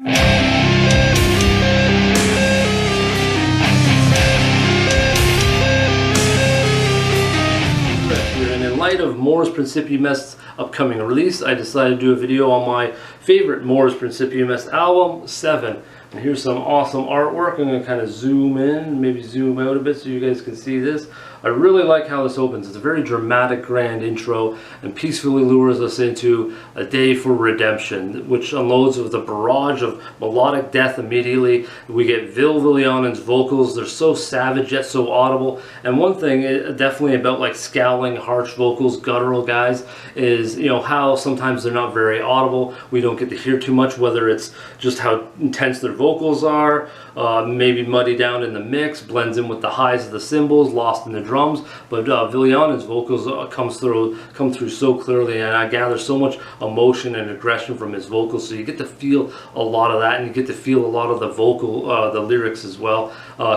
And in light of Moore's Principium Est's upcoming release, I decided to do a video on my favorite Moore's Principium Est album, 7. And here's some awesome artwork. I'm going to kind of zoom in, maybe zoom out a bit so you guys can see this. I really like how this opens. It's a very dramatic, grand intro and peacefully lures us into a day for redemption, which unloads with a barrage of melodic death immediately. We get Villionen's vocals. They're so savage yet so audible. And one thing definitely about like scowling, harsh vocals, guttural guys is, you know, how sometimes they're not very audible. We don't get to hear too much, whether it's just how intense their vocals are, maybe muddy down in the mix, blends in with the highs of the cymbals, lost in the drums. But Villionen's vocals come through so clearly, and I gather so much emotion and aggression from his vocals. So you get to feel a lot of that, and you get to feel a lot of the vocal, the lyrics as well.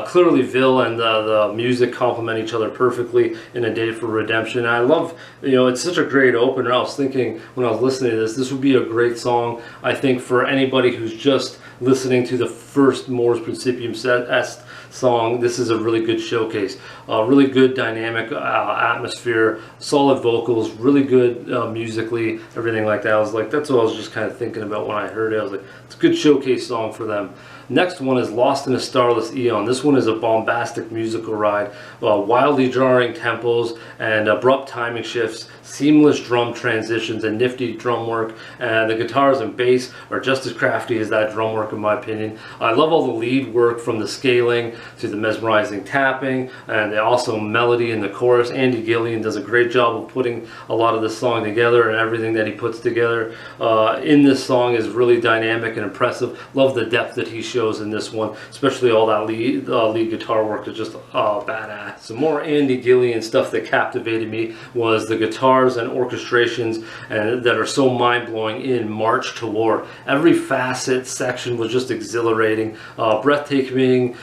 Clearly, Vil and the music complement each other perfectly in A Day for Redemption. I love, you know, it's such a great opener. I was thinking when I was listening to this would be a great song, I think, for anybody who's just listening to the first Moore's Principium Est song. This is a really good showcase. Really good dynamic atmosphere, solid vocals, really good musically, everything like that. I was like, that's what I was just kind of thinking about when I heard it. I was like, it's a good showcase song for them. Next one is Lost in a Starless Eon. This one is a bombastic musical ride, wildly jarring tempos and abrupt timing shifts, seamless drum transitions and nifty drum work, and the guitars and bass are just as crafty as that drum work in my opinion. I love all the lead work from the scaling to the mesmerizing tapping and the awesome melody in the chorus. Andy Gillian does a great job of putting a lot of this song together, and everything that he puts together in this song is really dynamic and impressive. Love the depth that he shows in this one, especially all that lead guitar work is just badass. Some more Andy Gillian stuff that captivated me was the guitars and orchestrations that are so mind-blowing in March to War. Every facet section was just exhilarating, breathtaking,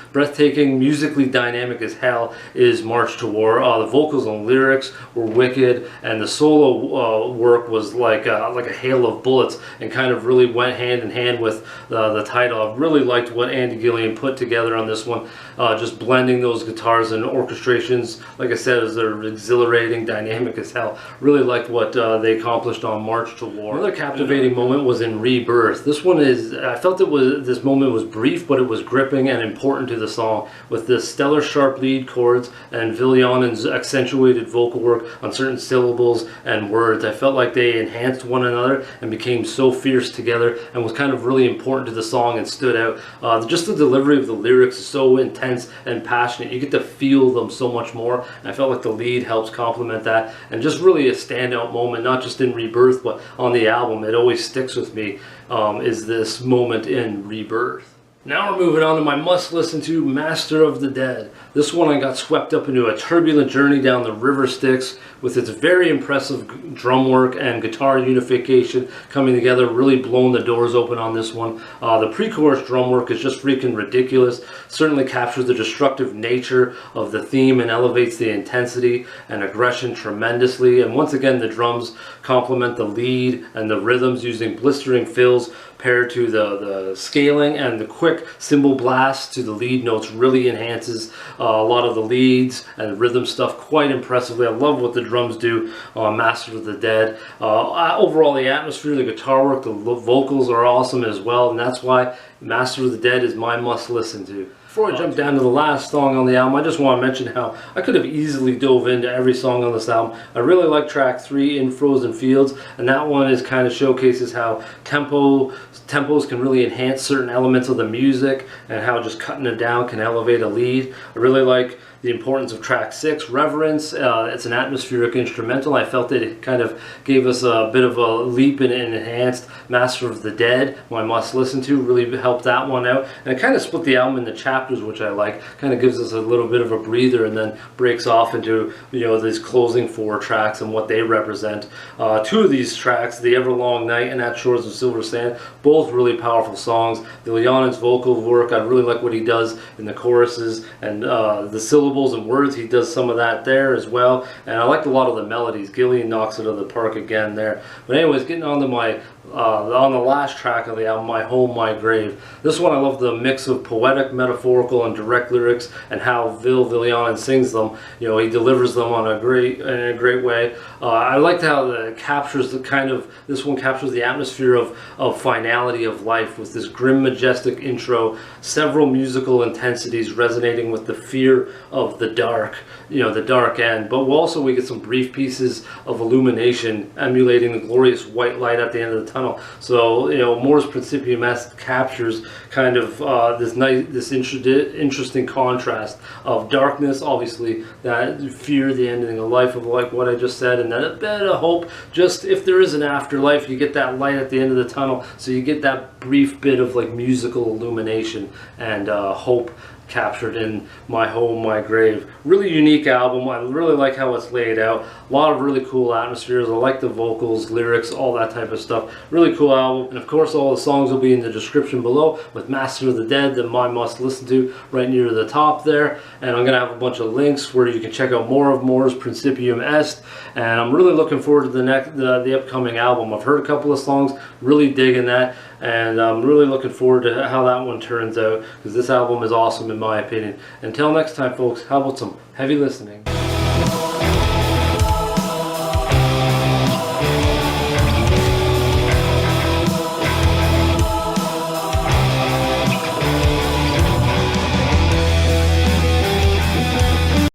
musically dynamic as hell is March to War. The vocals and lyrics were wicked, and the solo work was like a hail of bullets and kind of really went hand in hand with the title. I really liked what Andy Gillian put together on this one, just blending those guitars and orchestrations, like I said, as they're exhilarating, dynamic as hell. Really liked what they accomplished on March to War. Another captivating moment was in Rebirth. This one is, I felt this moment was brief, but it was gripping and important to the song, with the stellar sharp lead chords and Villionen's accentuated vocal work on certain syllables and words. I felt like they enhanced one another and became so fierce together and was kind of really important to the song and stood out. Just the delivery of the lyrics is so intense and passionate. You get to feel them so much more, and I felt like the lead helps complement that, and just really a standout moment, not just in Rebirth but on the album. It always sticks with me, is this moment in Rebirth. Now we're moving on to my must-listen to, Master of the Dead. This one I got swept up into a turbulent journey down the river Styx with its very impressive drum work and guitar unification coming together, really blowing the doors open on this one. The pre-chorus drum work is just freaking ridiculous. Certainly captures the destructive nature of the theme and elevates the intensity and aggression tremendously. And once again, the drums complement the lead and the rhythms using blistering fills paired to the scaling, and the quick cymbal blast to the lead notes really enhances a lot of the leads and rhythm stuff quite impressively. I love what the drums do on Master of the Dead. Overall, the atmosphere, the guitar work, the vocals are awesome as well, and that's why Master of the Dead is my must listen to. Before I jump down to the last song on the album, I just want to mention how I could have easily dove into every song on this album. I really like track 3, In Frozen Fields, and that one is kind of showcases how tempos can really enhance certain elements of the music, and how just cutting it down can elevate a lead. I really like the importance of track 6, Reverence. It's an atmospheric instrumental. I felt that it kind of gave us a bit of a leap and enhanced Master of the Dead, my must listen to, really helped that one out. And it kind of split the album into chapters, which I like. Kind of gives us a little bit of a breather and then breaks off into, you know, these closing 4 tracks and what they represent. 2 of these tracks, The Everlong Night and At Shores of Silver Sand, both really powerful songs. Villionen's vocal work, I really like what he does in the choruses and the syllables and words. He does some of that there as well, and I liked a lot of the melodies. Gillian knocks it out of the park again there. But anyways, getting on to my on the last track of the album, My Home, My Grave. This one I love the mix of poetic, metaphorical, and direct lyrics, and how Villianen sings them. You know, he delivers them in a great way. I liked how it captures this one captures the atmosphere of finality of life with this grim, majestic intro, several musical intensities resonating with the fear of the dark, you know, the dark end. But also we get some brief pieces of illumination emulating the glorious white light at the end of the tunnel. So, you know, Mors Principium Est captures kind of this interesting contrast of darkness, obviously that fear, the ending of life, of like what I just said, and then a bit of hope. Just if there is an afterlife, you get that light at the end of the tunnel. So you get that brief bit of like musical illumination and hope captured in My Home, My Grave. Really unique album. I really like how it's laid out. A lot of really cool atmospheres. I like the vocals, lyrics, all that type of stuff. Really cool album. And of course all the songs will be in the description below, with Master of the Dead, the My Must Listen To, right near the top there. And I'm going to have a bunch of links where you can check out more of Mors Principium Est. And I'm really looking forward to the upcoming album. I've heard a couple of songs, really digging that. And I'm really looking forward to how that one turns out, because this album is awesome in my opinion. Until next time, folks, how about some heavy listening?